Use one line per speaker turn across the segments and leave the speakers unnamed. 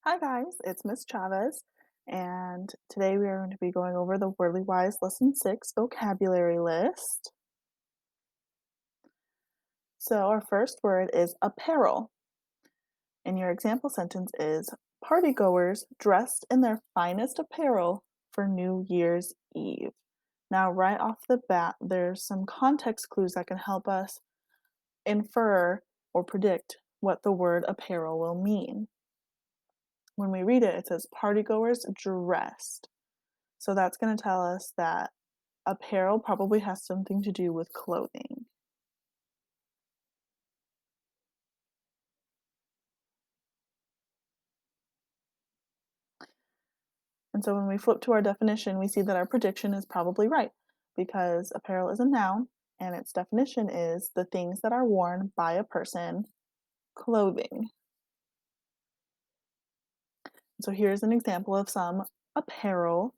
Hi guys, it's Miss Chavez, and today we are going to be going over the Wordly Wise Lesson 6 vocabulary list. So our first word is apparel, and your example sentence is partygoers dressed in their finest apparel for New Year's Eve. Now, right off the bat, there's some context clues that can help us infer or predict what the word apparel will mean. When we read it, it says partygoers dressed. So that's going to tell us that apparel probably has something to do with clothing. And so when we flip to our definition, we see that our prediction is probably right because apparel is a noun and its definition is the things that are worn by a person, clothing. So here's an example of some apparel.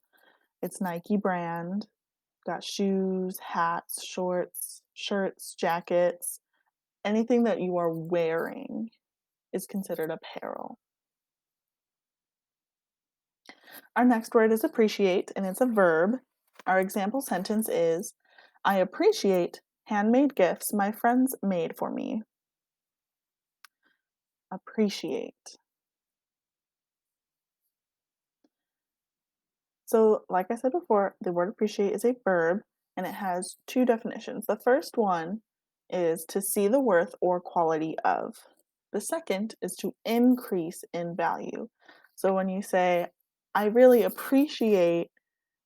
It's Nike brand, got shoes, hats, shorts, shirts, jackets. Anything that you are wearing is considered apparel. Our next word is appreciate, and it's a verb. Our example sentence is I appreciate handmade gifts my friends made for me. Appreciate. So, like I said before, the word appreciate is a verb and it has two definitions. The first one is to see the worth or quality of. The second is to increase in value. So, when you say, I really appreciate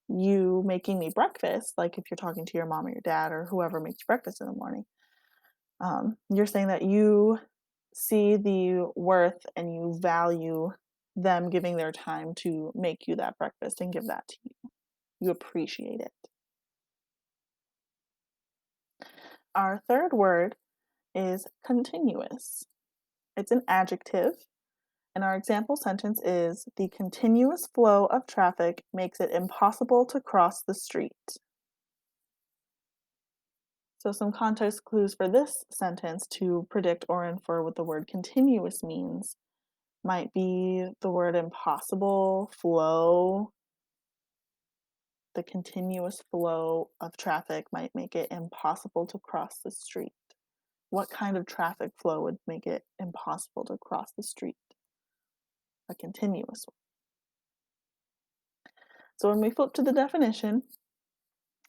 you making me breakfast, like if you're talking to your mom or your dad or whoever makes you breakfast in the morning, you're saying that you see the worth and you value them giving their time to make you that breakfast and give that to you. You appreciate it. Our third word is continuous. It's an adjective, and our example sentence is the continuous flow of traffic makes it impossible to cross the street. So, some context clues for this sentence to predict or infer what the word continuous means might be the word impossible, flow. The continuous flow of traffic might make it impossible to cross the street. What kind of traffic flow would make it impossible to cross the street? A continuous one. So when we flip to the definition,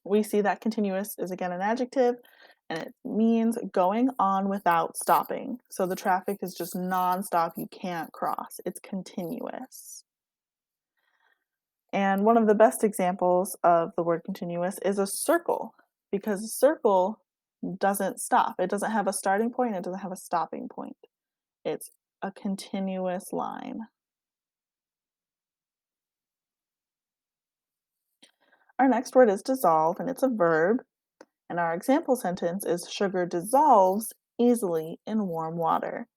we see that continuous is again an adjective and it means going on without stopping. So the traffic is just nonstop, you can't cross. It's continuous. And one of the best examples of the word continuous is a circle, because a circle doesn't stop. It doesn't have a starting point, it doesn't have a stopping point. It's a continuous line. Our next word is dissolve, and it's a verb. And our example sentence is sugar dissolves easily in warm water.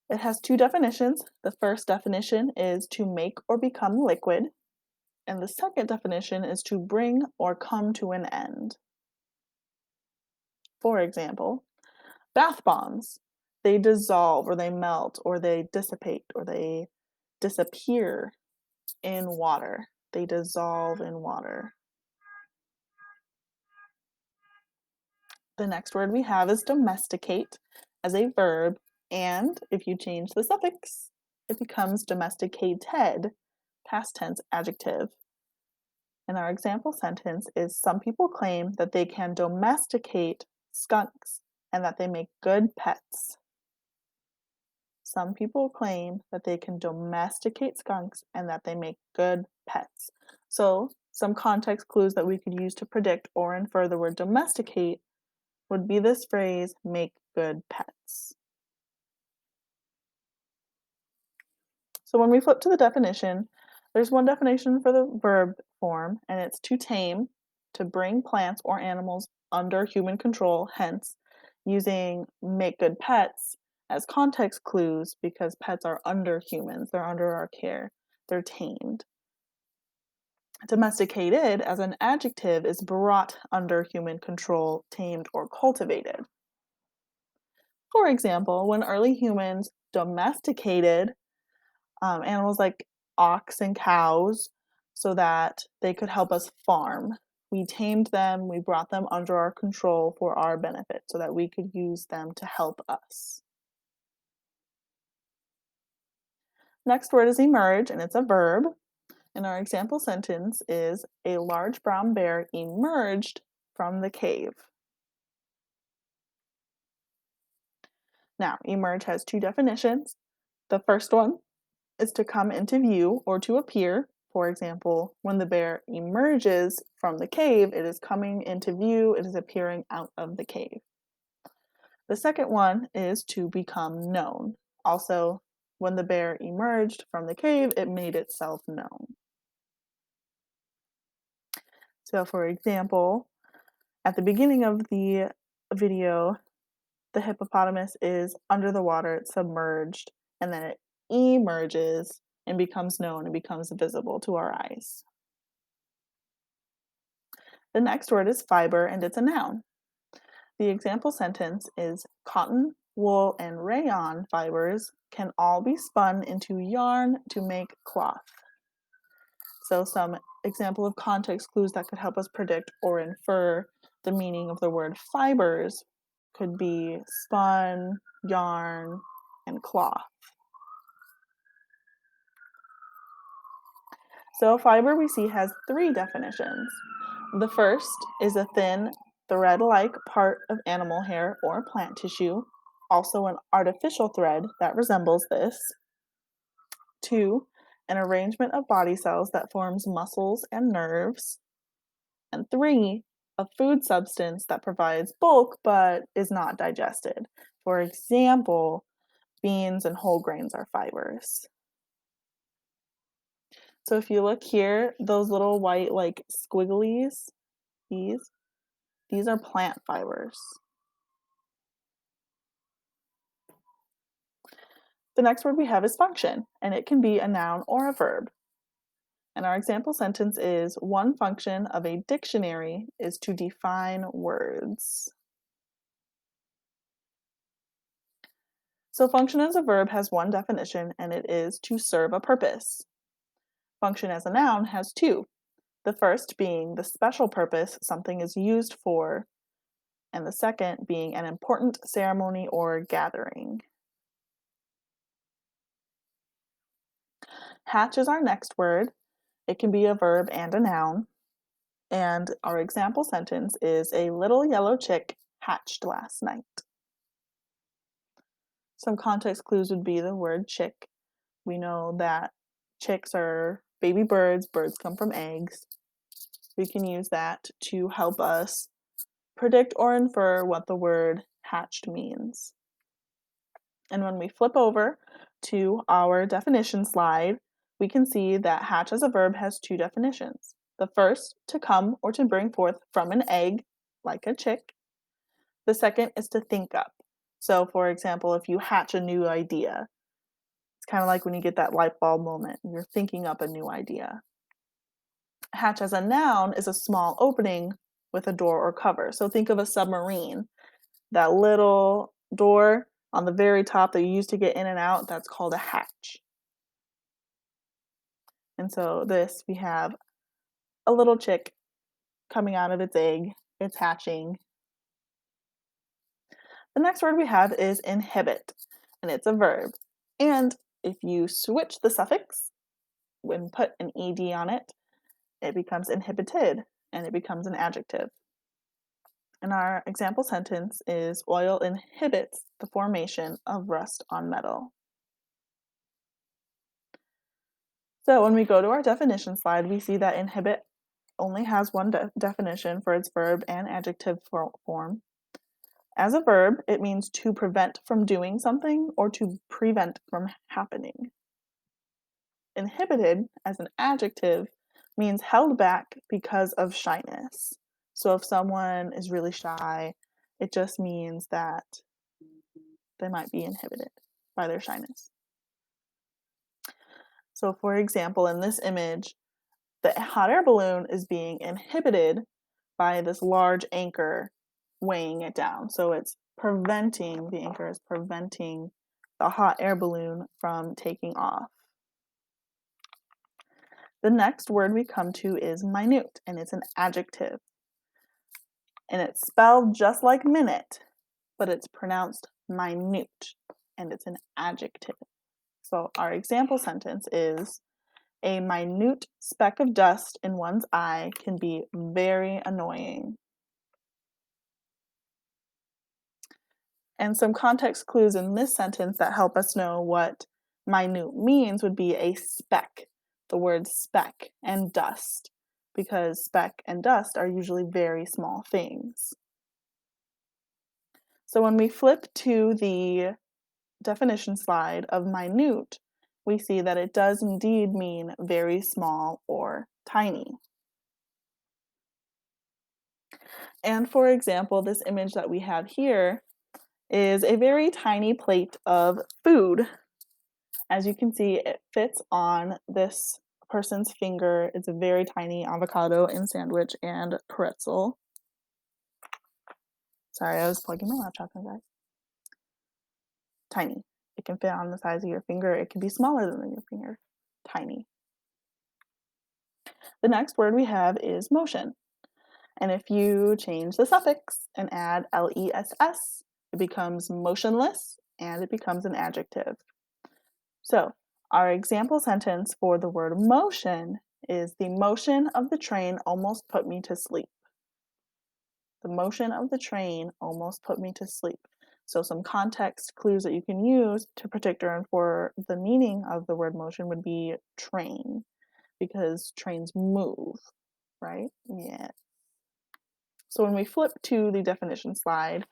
It has two definitions. The first definition is to make or become liquid, and the second definition is to bring or come to an end. For example, bath bombs, they dissolve or they melt or they dissipate or they disappear in water. They dissolve in water. The next word we have is domesticate as a verb, and if you change the suffix, it becomes domesticated, past tense adjective. And our example sentence is some people claim that they can domesticate skunks and that they make good pets. Some people claim that they can domesticate skunks and that they make good pets. So, some context clues that we could use to predict or infer the word domesticate would be this phrase, make good pets. So, when we flip to the definition, there's one definition for the verb form, and it's to tame, to bring plants or animals under human control, hence using make good pets as context clues because pets are under humans, they're under our care, they're tamed. Domesticated as an adjective is brought under human control, tamed, or cultivated. For example, when early humans domesticated animals like ox and cows so that they could help us farm. We tamed them, we brought them under our control for our benefit so that we could use them to help us. Next word is emerge, and it's a verb. And our example sentence is a large brown bear emerged from the cave. Now, emerge has two definitions. The first one is to come into view or to appear. For example, when the bear emerges from the cave, it is coming into view, it is appearing out of the cave. The second one is to become known. Also, when the bear emerged from the cave, it made itself known. So, for example, at the beginning of the video, the hippopotamus is under the water, it's submerged, and then it emerges and becomes known and becomes visible to our eyes. The next word is fiber, and it's a noun. The example sentence is cotton, wool, and rayon fibers can all be spun into yarn to make cloth. So some example of context clues that could help us predict or infer the meaning of the word fibers could be spun, yarn, and cloth. So fiber we see has three definitions. The first is a thin, thread-like part of animal hair or plant tissue, also an artificial thread that resembles this. Two, an arrangement of body cells that forms muscles and nerves. And three, a food substance that provides bulk but is not digested. For example, beans and whole grains are fibers. So if you look here, those little white like squigglies, these are plant fibers. The next word we have is function, and it can be a noun or a verb. And our example sentence is one function of a dictionary is to define words. So function as a verb has one definition, and it is to serve a purpose. Function as a noun has two. The first being the special purpose something is used for, and the second being an important ceremony or gathering. Hatch is our next word. It can be a verb and a noun. And our example sentence is a little yellow chick hatched last night. Some context clues would be the word chick. We know that chicks are baby birds, birds come from eggs. We can use that to help us predict or infer what the word hatched means. And when we flip over to our definition slide, we can see that hatch as a verb has two definitions. The first, to come or to bring forth from an egg, like a chick. The second is to think up. So, for example, if you hatch a new idea, it's kind of like when you get that light bulb moment, you're thinking up a new idea. Hatch as a noun is a small opening with a door or cover. So think of a submarine. That little door on the very top that you use to get in and out, that's called a hatch. And so this, we have a little chick coming out of its egg. It's hatching. The next word we have is inhibit, and it's a verb. And if you switch the suffix, when put an ed on it, it becomes inhibited, and it becomes an adjective. And our example sentence is oil inhibits the formation of rust on metal. So when we go to our definition slide, we see that inhibit only has one definition for its verb and adjective form. As a verb, it means to prevent from doing something or to prevent from happening. Inhibited, as an adjective, means held back because of shyness. So if someone is really shy, it just means that they might be inhibited by their shyness. So for example, in this image, the hot air balloon is being inhibited by this large anchor weighing it down. So it's preventing, the anchor is preventing the hot air balloon from taking off. The next word we come to is minute, and it's an adjective. And it's spelled just like minute, but it's pronounced minute, and it's an adjective. So our example sentence is, a minute speck of dust in one's eye can be very annoying. And some context clues in this sentence that help us know what minute means would be a speck, the word speck, and dust, because speck and dust are usually very small things. So when we flip to the definition slide of minute, we see that it does indeed mean very small or tiny. And for example, this image that we have here is a very tiny plate of food. As you can see, it fits on this person's finger. It's a very tiny avocado and sandwich and pretzel. Sorry, I was plugging my laptop in, guys. Tiny. It can fit on the size of your finger. It can be smaller than your finger. Tiny. The next word we have is motion. And if you change the suffix and add LESS, it becomes motionless and it becomes an adjective. So our example sentence for the word motion is, the motion of the train almost put me to sleep. The motion of the train almost put me to sleep. So some context clues that you can use to predict or infer the meaning of the word motion would be train, because trains move, right? Yeah. So when we flip to the definition slide,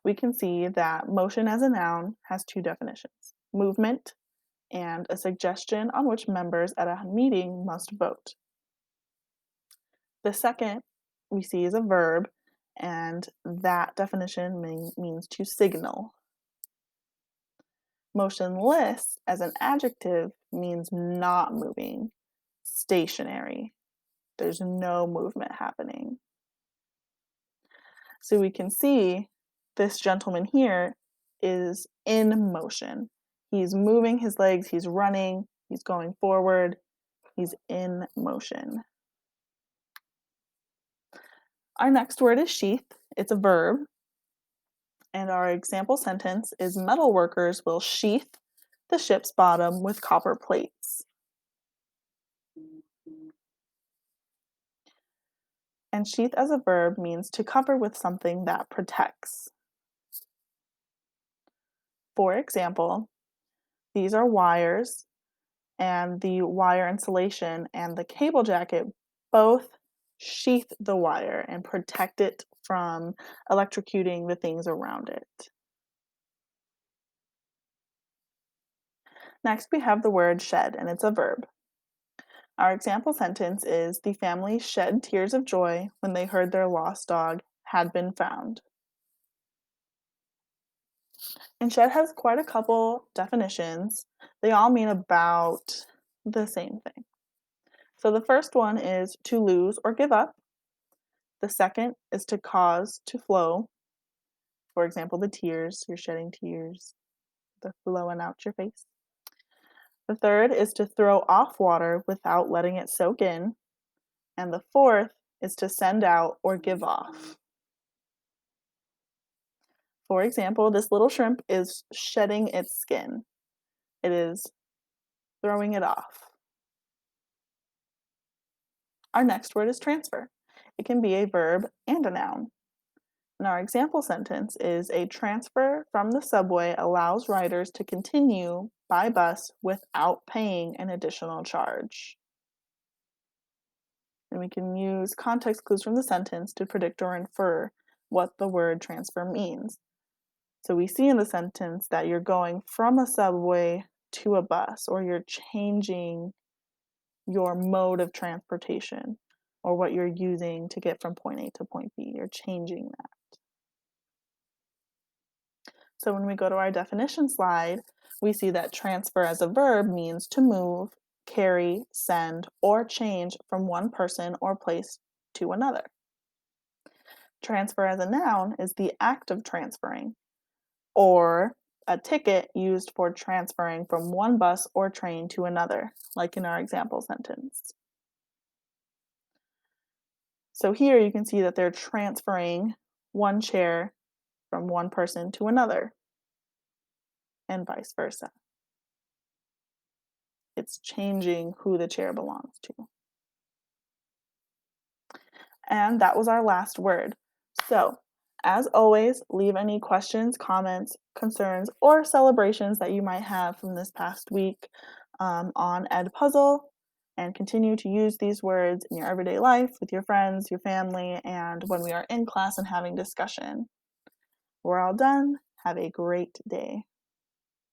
we can see that motion as a noun has two definitions: movement and a suggestion on which members at a meeting must vote. The second we see is a verb, and that definition means to signal. Motionless as an adjective means not moving, stationary. There's no movement happening. So we can see this gentleman here is in motion. He's moving his legs, he's running, he's going forward, he's in motion. Our next word is sheath. It's a verb. And our example sentence is, metal workers will sheath the ship's bottom with copper plates. And sheath as a verb means to cover with something that protects. For example, these are wires, and the wire insulation and the cable jacket both sheath the wire and protect it from electrocuting the things around it. Next, we have the word shed, and it's a verb. Our example sentence is, the family shed tears of joy when they heard their lost dog had been found. And shed has quite a couple definitions. They all mean about the same thing. So the first one is to lose or give up. The second is to cause to flow. For example, the tears, you're shedding tears, they're flowing out your face. The third is to throw off water without letting it soak in. And the fourth is to send out or give off. For example, this little shrimp is shedding its skin. It is throwing it off. Our next word is transfer. It can be a verb and a noun. And our example sentence is, a transfer from the subway allows riders to continue by bus without paying an additional charge. And we can use context clues from the sentence to predict or infer what the word transfer means. So we see in the sentence that you're going from a subway to a bus, or you're changing your mode of transportation, or what you're using to get from point A to point B. You're changing that. So when we go to our definition slide, we see that transfer as a verb means to move, carry, send, or change from one person or place to another. Transfer as a noun is the act of transferring. or a ticket used for transferring from one bus or train to another, like in our example sentence. So here you can see that they're transferring one chair from one person to another, and vice versa. It's changing who the chair belongs to. And that was our last word. So, as always, leave any questions, comments, concerns, or celebrations that you might have from this past week on Edpuzzle, and continue to use these words in your everyday life with your friends, your family, and when we are in class and having discussion. We're all done. Have a great day.